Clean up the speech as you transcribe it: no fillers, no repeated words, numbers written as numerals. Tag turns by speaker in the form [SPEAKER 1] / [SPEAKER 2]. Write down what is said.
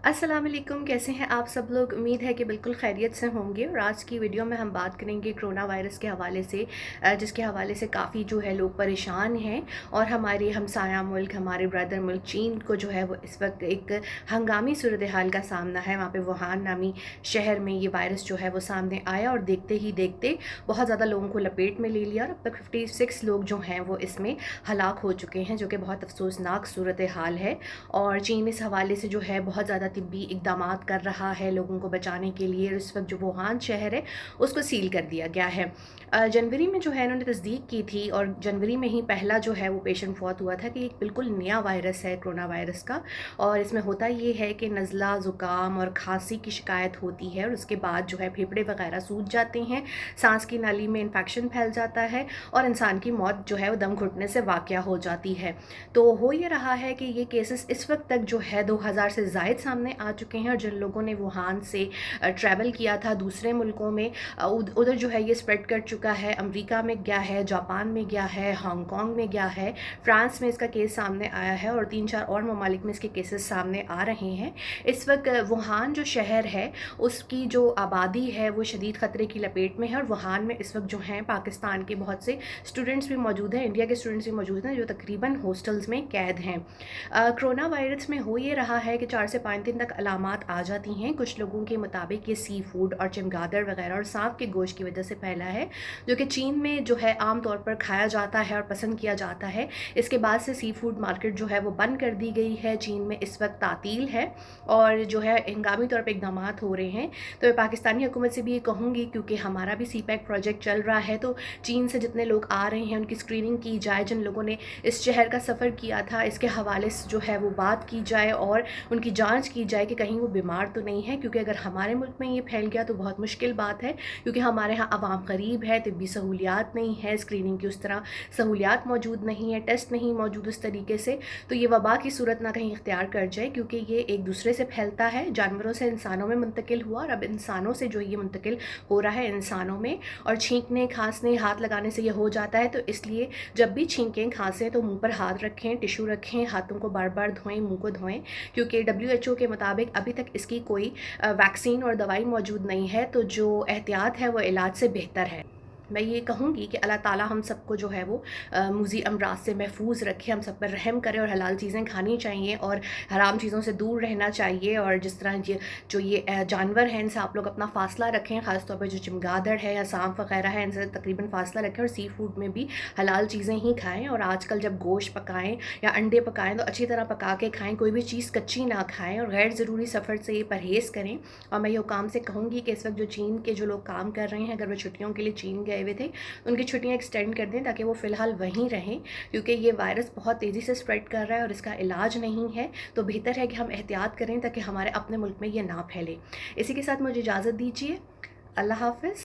[SPEAKER 1] अस्सलाम वालेकुम, कैसे हैं आप सब लोग। उम्मीद है कि बिल्कुल खैरियत से होंगे। और आज की वीडियो में हम बात करेंगे कोरोना वायरस के हवाले से, जिसके हवाले से काफ़ी जो है लोग परेशान हैं। और हमारे हमसाया मुल्क, हमारे ब्रदर मुल्क चीन को जो है वो इस वक्त एक हंगामी सूरत हाल का सामना है। वहाँ पे वुहान नामी शहर में ये वायरस जो है वो सामने आया और देखते ही देखते बहुत ज़्यादा लोगों को लपेट में ले लिया और अब तक 56 लोग जो हैं वो इसमें हलाक हो चुके हैं, जो कि बहुत अफसोसनाक सूरत हाल है। और चीन इस हवाले से जो है बहुत ज़्यादा तिब्बी इक़दामात कर रहा है लोगों को बचाने के लिए। और इस वक्त जो वुहान शहर है उसको सील कर दिया गया है। जनवरी में जो है इन्होंने तस्दीक की थी और जनवरी में ही पहला जो है वो पेशेंट फौत हुआ था कि एक बिल्कुल नया वायरस है कोरोना वायरस का। और इसमें होता ये है कि नज़ला, ज़ुकाम और खांसी की शिकायत होती है और उसके बाद जो है फेफड़े वगैरह सूज जाते हैं, सांस की नाली में इन्फेक्शन फैल जाता है और इंसान की मौत जो है वो दम घुटने से वाक़या हो जाती है। तो हो ये रहा है कि ये केसेस इस वक्त तक जो है 2000 से ज़ायद सामने आ चुके हैं। और जिन लोगों ने वुहान से ट्रैवल किया था दूसरे मुल्कों में, उधर जो है ये स्प्रेड कर चुका है। अमेरिका में गया है, जापान में गया है, हांगकांग में गया है, फ्रांस में इसका केस सामने आया है और 3-4 और ममालिक में इसके केसेस सामने आ रहे हैं। इस वक्त वुहान जो शहर है उसकी जो आबादी है वो शदीद ख़तरे की लपेट में है। और वुहान में इस वक्त जो हैं पाकिस्तान के बहुत से स्टूडेंट्स भी मौजूद हैं, इंडिया के स्टूडेंट्स भी मौजूद हैं, जो तकरीबन हॉस्टल्स में कैद हैं। कोरोना वायरस में हो ये रहा है कि 4 से 5 दिन तक अलामात आ जाती हैं। कुछ लोगों के मुताबिक ये सी फूड और चमगादड़ वगैरह और सांप के गोश्त की वजह से फैला है, जो कि चीन में जो है आम तौर पर खाया जाता है और पसंद किया जाता है। इसके बाद से सी फूड मार्केट जो है वो बंद कर दी गई है। चीन में इस वक्त तातील है और जो है हंगामी तौर पर इकदाम हो रहे हैं। तो मैं पाकिस्तानी हुकूमत से भी ये कहूँगी, क्योंकि हमारा भी सी पैक प्रोजेक्ट चल रहा है, तो चीन से जितने लोग आ रहे हैं उनकी स्क्रीनिंग की जाए। जिन लोगों ने इस शहर का सफ़र किया था इसके हवाले से जो है वो बात की जाए और उनकी जांच की जाए कि कहीं वो बीमार तो नहीं है। क्योंकि अगर हमारे मुल्क में ये फैल गया तो बहुत मुश्किल बात है, क्योंकि हमारे यहाँ आवाम गरीब है, तिब्बी सहूलियात नहीं है, स्क्रीनिंग की उस तरह सहूलियात मौजूद नहीं है, टेस्ट नहीं मौजूद उस तरीके से। तो ये वबा की सूरत ना कहीं इख्तियार कर जाए, क्योंकि ये एक दूसरे से फैलता है। जानवरों से इंसानों में मुंतकिल हुआ और अब इंसानों से जो ये मुंतकिल हो रहा है इंसानों में। और छींकने, खांसने, हाथ लगाने से ये हो जाता है। तो इसलिए जब भी छींकें, खांसें तो मुंह पर हाथ रखें, टिश्यू रखें, हाथों को बार बार धोएं, मुंह को धोएं। क्योंकि WHO के मुताबिक अभी तक इसकी कोई वैक्सीन और दवाई मौजूद नहीं है। तो जो एहतियात है वो इलाज से बेहतर है। मैं ये कहूँगी कि अल्लाह ताला हम सबको जो है वो मुज़ी अमराज से महफूज रखे, हम सब पर रहम करे और हलाल चीज़ें खानी चाहिए और हराम चीज़ों से दूर रहना चाहिए। और जिस तरह ये जानवर हैं इनसे आप लोग अपना फ़ासला रखें, ख़ासतौर पर जो चमगादड़ है या सांप वगैरह है इनसे तकरीबन फ़ासला रखें। और सी फूड में भी हलाल चीज़ें ही खाएँ। और आजकल जब गोश्त पकाएँ या अंडे पकाएँ तो अच्छी तरह पका के खाएँ, कोई भी चीज़ कच्ची ना खाएँ और गैर ज़रूरी सफ़र से ये परहेज़ करें। और मैं ये काम से कहूँगी कि इस वक्त जो चीन के जो लोग काम कर रहे हैं, अगर वो छुट्टियों के लिए चीन गए हुए थे, उनकी छुट्टियां एक्सटेंड कर दें ताकि वो फ़िलहाल वहीं रहें। क्योंकि ये वायरस बहुत तेज़ी से स्प्रेड कर रहा है और इसका इलाज नहीं है। तो बेहतर है कि हम एहतियात करें ताकि हमारे अपने मुल्क में ये ना फैले। इसी के साथ मुझे इजाज़त दीजिए। अल्लाह हाफ़िज़।